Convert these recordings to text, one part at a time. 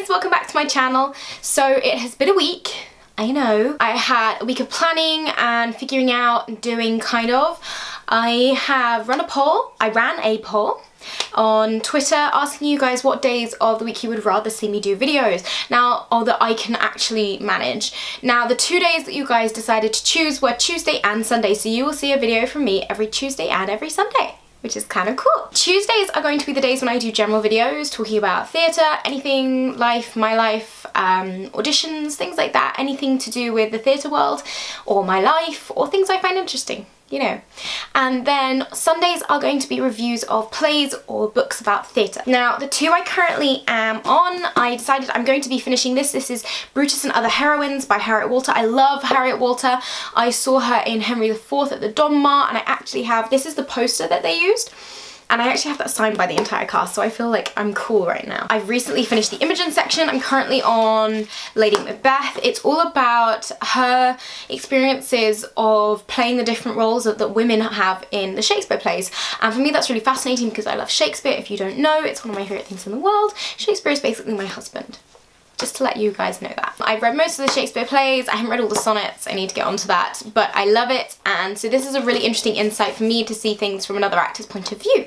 guys, welcome back to my channel. So it has been a week, I know. I had a week of planning and figuring out and doing kind of. I have run a poll, I ran a poll on Twitter asking you guys what days of the week you would rather see me do videos now, or that I can actually manage. Now the 2 days that you guys decided to choose were Tuesday and Sunday, so you will see a video from me every Tuesday and every Sunday, which is kind of cool. Tuesdays are going to be the days when I do general videos talking about theatre, anything, life, my life, auditions, things like that, anything to do with the theatre world or my life or things I find interesting, you know. And then Sundays are going to be reviews of plays or books about theatre. Now the two I currently am on, I decided I'm going to be finishing this. This is Brutus and Other Heroines by Harriet Walter. I love Harriet Walter. I saw her in Henry IV at the Donmar, and I actually have, this is the poster that they used. And I actually have that signed by the entire cast, so I feel like I'm cool right now. I've recently finished the Imogen section. I'm currently on Lady Macbeth. It's all about her experiences of playing the different roles that women have in the Shakespeare plays. And for me that's really fascinating because I love Shakespeare. If you don't know, it's one of my favourite things in the world. Shakespeare is basically my husband. Just to let you guys know that. I've read most of the Shakespeare plays, I haven't read all the sonnets, I need to get onto that, but I love it, and so this is a really interesting insight for me to see things from another actor's point of view.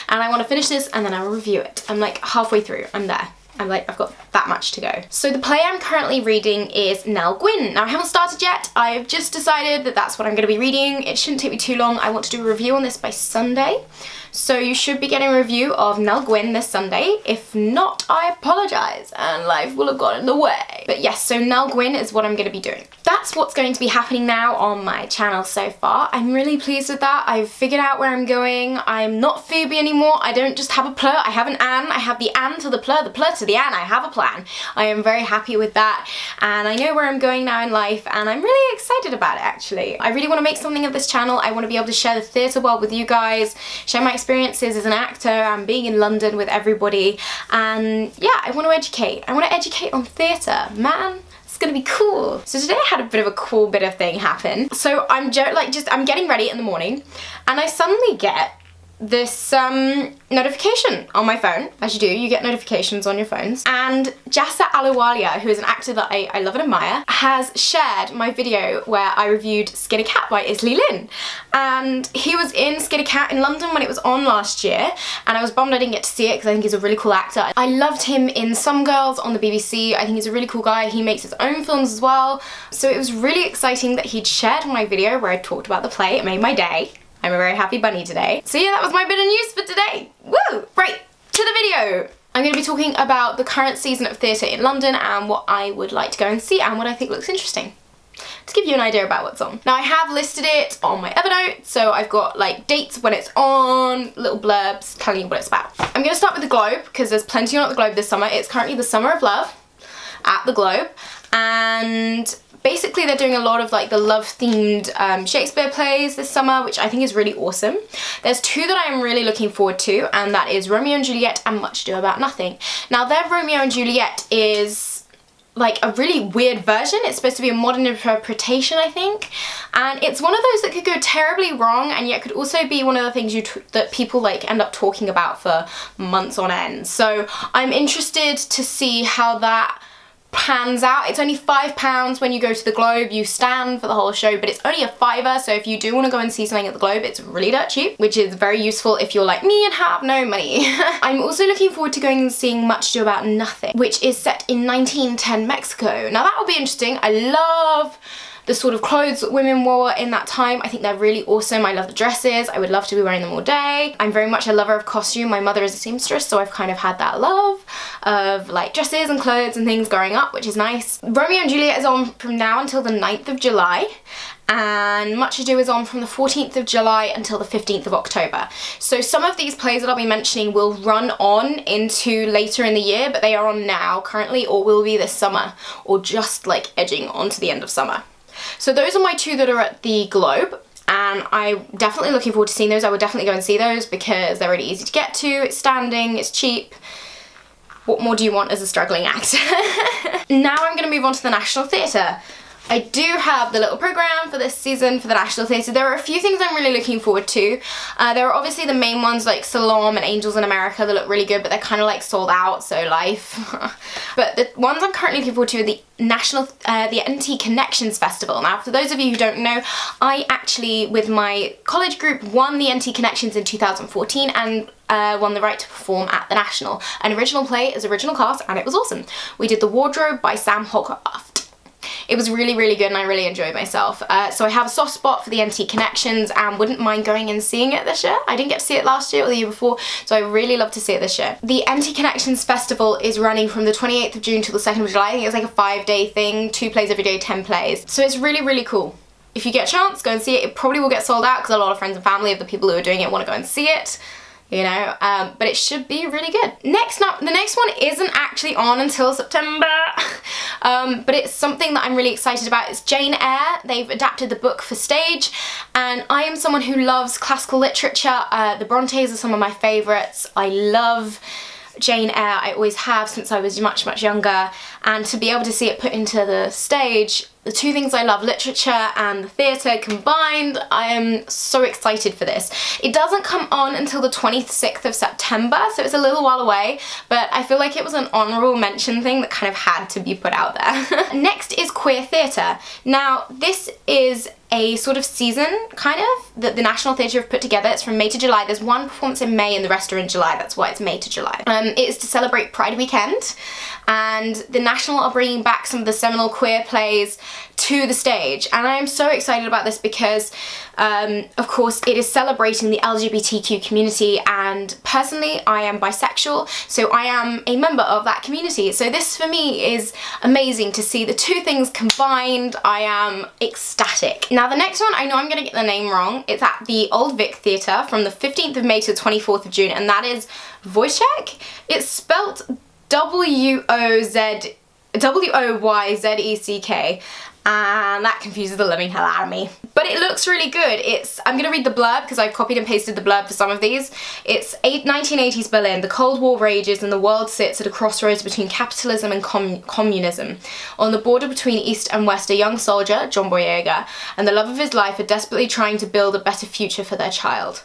And I want to finish this and then I'll review it. I'm like halfway through, I'm there. I'm like, I've got that much to go. So the play I'm currently reading is Nell Gwyn. Now I haven't started yet, I've just decided that that's what I'm going to be reading. It shouldn't take me too long. I want to do a review on this by Sunday. So you should be getting a review of Nell Gwyn this Sunday. If not, I apologise and life will have gone in the way. But yes, so Nell Gwyn is what I'm going to be doing. That's what's going to be happening now on my channel so far. I'm really pleased with that. I've figured out where I'm going. I'm not Phoebe anymore. I don't just have a plur, I have an Anne. I have the Anne to the plur to the Anne. I have a plan. I am very happy with that, and I know where I'm going now in life, and I'm really excited about it actually. I really want to make something of this channel. I want to be able to share the theatre world with you guys, share my experiences as an actor and being in London with everybody, and yeah, I want to educate. I want to educate on theatre, man. It's gonna be cool. So today I had a bit of a cool bit of thing happen. So I'm getting ready in the morning, and I suddenly get this notification on my phone. As you do, you get notifications on your phones, and Jasa Ahluwalia, who is an actor that I love and admire, has shared my video where I reviewed Skinny Cat by Isley Lynn, and he was in Skinny Cat in London when it was on last year, and I was bummed I didn't get to see it because I think he's a really cool actor. I loved him in Some Girls on the BBC. I think he's a really cool guy. He makes his own films as well, so it was really exciting that he'd shared my video where I talked about the play. It made my day. I'm a very happy bunny today. So yeah, that was my bit of news for today. Woo! Right, to the video. I'm going to be talking about the current season of theatre in London and what I would like to go and see and what I think looks interesting, to give you an idea about what's on. Now I have listed it on my Evernote, so I've got like dates when it's on, little blurbs telling you what it's about. I'm going to start with the Globe because there's plenty on at the Globe this summer. It's currently the Summer of Love at the Globe, and basically they're doing a lot of like the love themed Shakespeare plays this summer, which I think is really awesome. There's two that I'm really looking forward to, and that is Romeo and Juliet and Much Ado About Nothing. Now their Romeo and Juliet is like a really weird version. It's supposed to be a modern interpretation, I think, and it's one of those that could go terribly wrong and yet could also be one of the things that people like end up talking about for months on end. So I'm interested to see how that pans out. It's only £5 when you go to the Globe. You stand for the whole show, but it's only a £5, so if you do want to go and see something at the Globe, it's really dirt cheap, which is very useful if you're like me and have no money. I'm also looking forward to going and seeing Much Ado About Nothing, which is set in 1910 Mexico. Now that will be interesting. I love the sort of clothes that women wore in that time. I think they're really awesome. I love the dresses. I would love to be wearing them all day. I'm very much a lover of costume. My mother is a seamstress, so I've kind of had that love of like dresses and clothes and things growing up, which is nice. Romeo and Juliet is on from now until the 9th of July. And Much Ado is on from the 14th of July until the 15th of October. So some of these plays that I'll be mentioning will run on into later in the year, but they are on now currently, or will be this summer, or just like edging onto the end of summer. So those are my two that are at the Globe, and I'm definitely looking forward to seeing those. I would definitely go and see those because they're really easy to get to, it's standing, it's cheap. What more do you want as a struggling actor? Now I'm going to move on to the National Theatre. I do have the little programme for this season for the National Theatre. There are a few things I'm really looking forward to. There are obviously the main ones like Salome and Angels in America that look really good, but they're kind of like sold out, so life. But the ones I'm currently looking forward to are the NT Connections Festival. Now, for those of you who don't know, I actually, with my college group, won the NT Connections in 2014 and won the right to perform at the National. An original play as original cast, and it was awesome. We did The Wardrobe by Sam Holcroft. It was really, really good and I really enjoyed myself. So I have a soft spot for the NT Connections and wouldn't mind going and seeing it this year. I didn't get to see it last year or the year before, so I really love to see it this year. The NT Connections Festival is running from the 28th of June till the 2nd of July. I think it's like a 5-day thing, 2 plays every day, 10 plays. So it's really, really cool. If you get a chance, go and see it. It probably will get sold out because a lot of friends and family of the people who are doing it want to go and see it. You know, but it should be really good. Next up, the next one isn't actually on until September, but it's something that I'm really excited about. It's Jane Eyre. They've adapted the book for stage, and I am someone who loves classical literature. The Brontes are some of my favourites. I love Jane Eyre. I always have since I was much, much younger, and to be able to see it put into the stage, the two things I love, literature and the theatre combined, I am so excited for this. It doesn't come on until the 26th of September, so it's a little while away, but I feel like it was an honourable mention thing that kind of had to be put out there. Next is queer theatre. Now, this is a sort of season, kind of, that the National Theatre have put together. It's from May to July. There's one performance in May and the rest are in July. That's why it's May to July. It is to celebrate Pride Weekend, and the National are bringing back some of the seminal queer plays to the stage, and I am so excited about this because of course it is celebrating the LGBTQ community, and personally I am bisexual, so I am a member of that community, so this for me is amazing to see the two things combined. I am ecstatic. Now the next one, I know I'm gonna get the name wrong. It's at the Old Vic Theatre from the 15th of May to the 24th of June, and that is Wojciech. It's spelt W-O-Y-Z-E-C-K, and that confuses the living hell out of me. But it looks really good. I'm gonna read the blurb because I've copied and pasted the blurb for some of these. It's 1980s Berlin. The Cold War rages and the world sits at a crossroads between capitalism and communism. On the border between East and West, a young soldier, John Boyega, and the love of his life are desperately trying to build a better future for their child.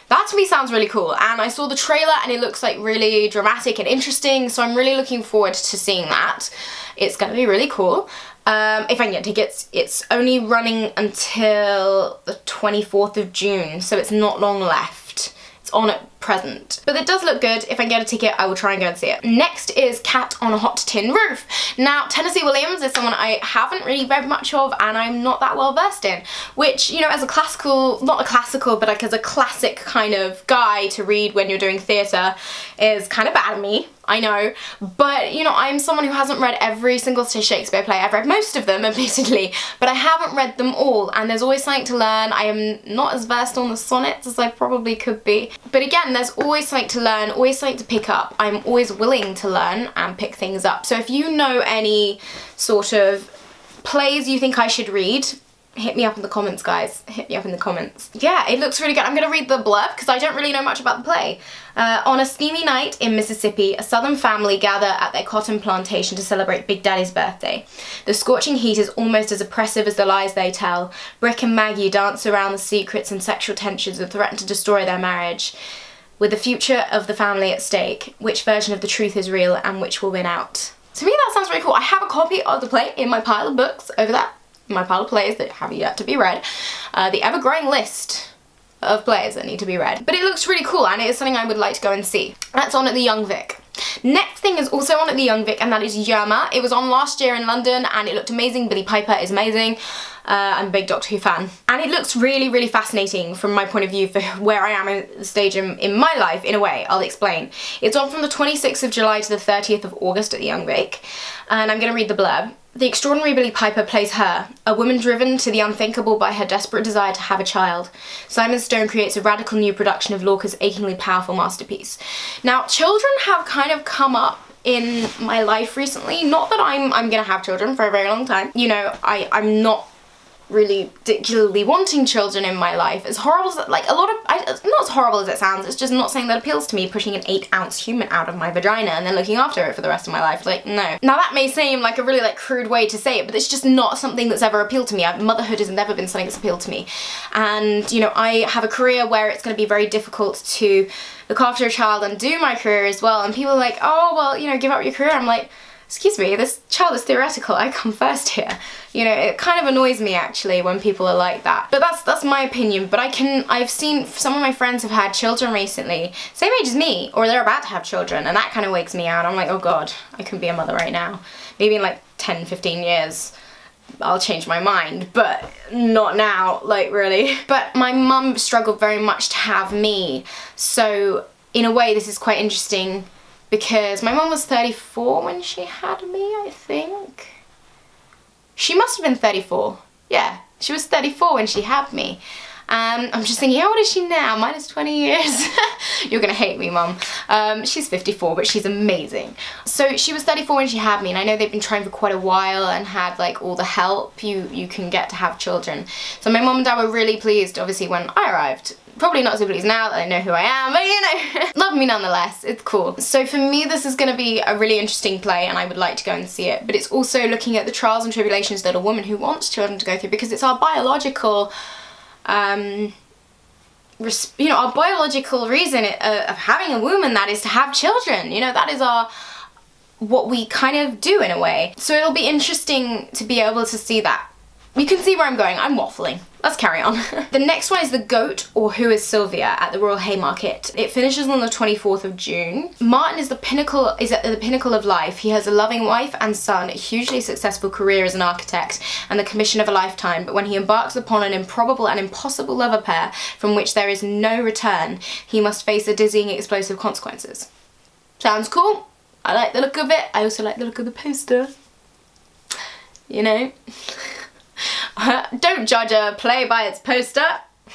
That to me sounds really cool, and I saw the trailer and it looks like really dramatic and interesting, so I'm really looking forward to seeing that. It's gonna be really cool. If I can get tickets. It's only running until the 24th of June, so it's not long left. It's on at present. But it does look good. If I can get a ticket, I will try and go and see it. Next is Cat on a Hot Tin Roof. Now, Tennessee Williams is someone I haven't really read much of and I'm not that well versed in, which, you know, as a classical, not a classical, but like as a classic kind of guy to read when you're doing theatre is kind of bad of me. I know, but you know, I'm someone who hasn't read every single Shakespeare play. I've read most of them, admittedly, but I haven't read them all, and there's always something to learn. I am not as versed on the sonnets as I probably could be, but again, there's always something to learn, always something to pick up. I'm always willing to learn and pick things up. So if you know any sort of plays you think I should read, hit me up in the comments, guys. Hit me up in the comments. Yeah, it looks really good. I'm gonna read the blurb because I don't really know much about the play. On a steamy night in Mississippi, a southern family gather at their cotton plantation to celebrate Big Daddy's birthday. The scorching heat is almost as oppressive as the lies they tell. Brick and Maggie dance around the secrets and sexual tensions that threaten to destroy their marriage. With the future of the family at stake, which version of the truth is real and which will win out? To me that sounds really cool. I have a copy of the play in my pile of books over there. My pile of plays that have yet to be read. The ever-growing list of plays that need to be read. But it looks really cool and it is something I would like to go and see. That's on at the Young Vic. Next thing is also on at the Young Vic, and that is Yerma. It was on last year in London and it looked amazing. Billie Piper is amazing. I'm a big Doctor Who fan. And it looks really, really fascinating from my point of view for where I am at the stage in my life, in a way. I'll explain. It's on from the 26th of July to the 30th of August at the Young Vic. And I'm going to read the blurb. The extraordinary Billie Piper plays her, a woman driven to the unthinkable by her desperate desire to have a child. Simon Stone creates a radical new production of Lorca's achingly powerful masterpiece. Now, children have kind of come up in my life recently. Not that I'm gonna have children for a very long time. You know, I'm not really particularly wanting children in my life. As horrible as, like, it's not as horrible as it sounds, it's just not something that appeals to me, pushing an 8-ounce human out of my vagina and then looking after it for the rest of my life. Like, no. Now that may seem like a really like crude way to say it, but it's just not something that's ever appealed to me. Motherhood has never been something that's appealed to me. And, you know, I have a career where it's going to be very difficult to look after a child and do my career as well. And people are like, oh, well, you know, give up your career. I'm like, excuse me, this child is theoretical, I come first here. You know, it kind of annoys me actually when people are like that. But that's my opinion. But I've seen some of my friends have had children recently, same age as me, or they're about to have children, and that kind of wakes me out. I'm like, oh god, I couldn't be a mother right now. Maybe in like 10, 15 years. I'll change my mind, but not now, like really. But my mum struggled very much to have me, so in a way this is quite interesting because my mum was 34 when she had me, I think. She must have been 34. Yeah, she was 34 when she had me. I'm just thinking, how old is she now? Minus 20 years. You're gonna hate me, Mum. She's 54, but she's amazing. So she was 34 when she had me, and I know they've been trying for quite a while and had like all the help you can get to have children. So my mum and dad were really pleased, obviously, when I arrived. Probably not so pleased now that I know who I am, but you know, love me nonetheless, it's cool. So for me this is going to be a really interesting play and I would like to go and see it, but it's also looking at the trials and tribulations that a woman who wants children to go through, because it's our biological, you know, our biological reason of having a woman, that is to have children, you know, that is what we kind of do in a way. So it'll be interesting to be able to see that. You can see where I'm going, I'm waffling. Let's carry on. The next one is The Goat, or Who is Sylvia, at the Royal Haymarket. It finishes on the 24th of June. Martin is at the pinnacle of life. He has a loving wife and son, a hugely successful career as an architect, and the commission of a lifetime, but when he embarks upon an improbable and impossible love affair from which there is no return, he must face the dizzying explosive consequences. Sounds cool. I like the look of it. I also like the look of the poster. You know? Don't judge a play by its poster.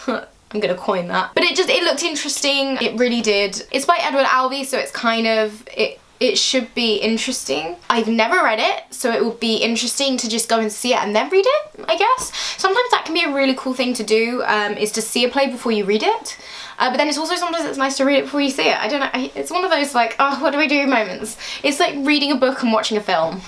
I'm gonna coin that. But it looked interesting. It really did. It's by Edward Albee, so it's kind of, it should be interesting. I've never read it, so it will be interesting to just go and see it and then read it, I guess. Sometimes that can be a really cool thing to do, is to see a play before you read it. But then it's also sometimes it's nice to read it before you see it. I don't know, it's one of those like, oh, what do I do moments. It's like reading a book and watching a film.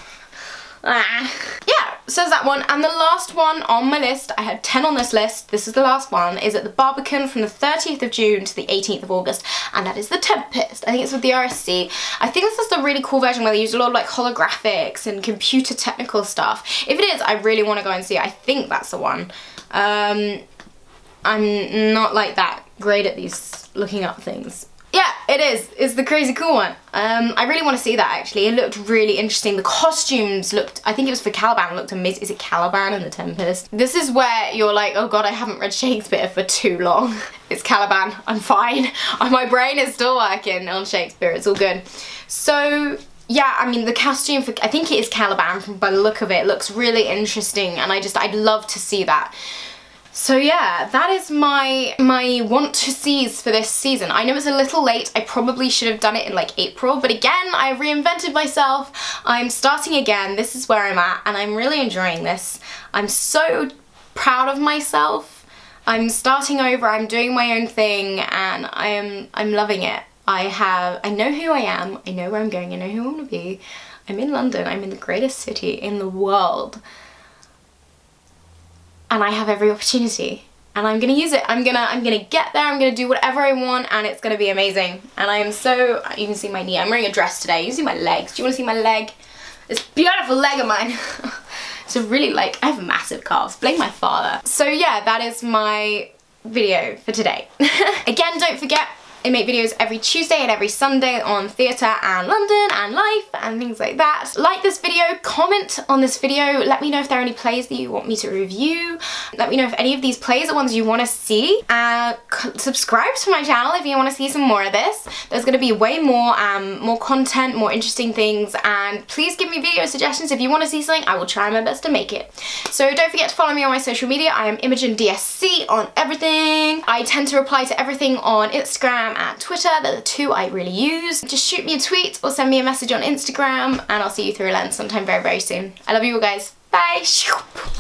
Yeah, so there's that one. And the last one on my list, I had 10 on this list, this is the last one, is at the Barbican from the 30th of June to the 18th of August, and that is The Tempest. I think it's with the RSC. I think this is the really cool version where they use a lot of like holographics and computer technical stuff. If it is, I really want to go and see it. I think that's the one. I'm not like that great at these looking up things. Yeah, it is. It's the crazy cool one. I really want to see that actually. It looked really interesting. The costumes looked, I think it was for Caliban, looked amazing. Is it Caliban and the Tempest? This is where you're like, oh god, I haven't read Shakespeare for too long. It's Caliban, I'm fine. My brain is still working on Shakespeare, it's all good. So yeah, I mean the costume for, I think it is Caliban by the look of it, looks really interesting, and I'd love to see that. So yeah, that is my want to sees for this season. I know it's a little late, I probably should have done it in like April, but again, I reinvented myself. I'm starting again, this is where I'm at, and I'm really enjoying this. I'm so proud of myself. I'm starting over, I'm doing my own thing, and I'm loving it. I know who I am, I know where I'm going, I know who I want to be. I'm in London, I'm in the greatest city in the world. And I have every opportunity, and I'm gonna use it. I'm gonna get there, I'm gonna do whatever I want, and it's gonna be amazing. And I am so, you can see my knee, I'm wearing a dress today, you can see my legs. Do you wanna see my leg? This beautiful leg of mine. So really, like, I have massive calves, blame my father. So yeah, that is my video for today. Again, don't forget, I make videos every Tuesday and every Sunday on theatre and London and life and things like that. Like this video, comment on this video, let me know if there are any plays that you want me to review. Let me know if any of these plays are ones you want to see. Subscribe to my channel if you want to see some more of this. There's going to be way more content, more interesting things, and please give me video suggestions. If you want to see something, I will try my best to make it. So don't forget to follow me on my social media. I am Imogendsc on everything. I tend to reply to everything on Instagram and Twitter. They're the two I really use. Just shoot me a tweet or send me a message on Instagram, and I'll see you through a lens sometime very, very soon. I love you all guys. Bye.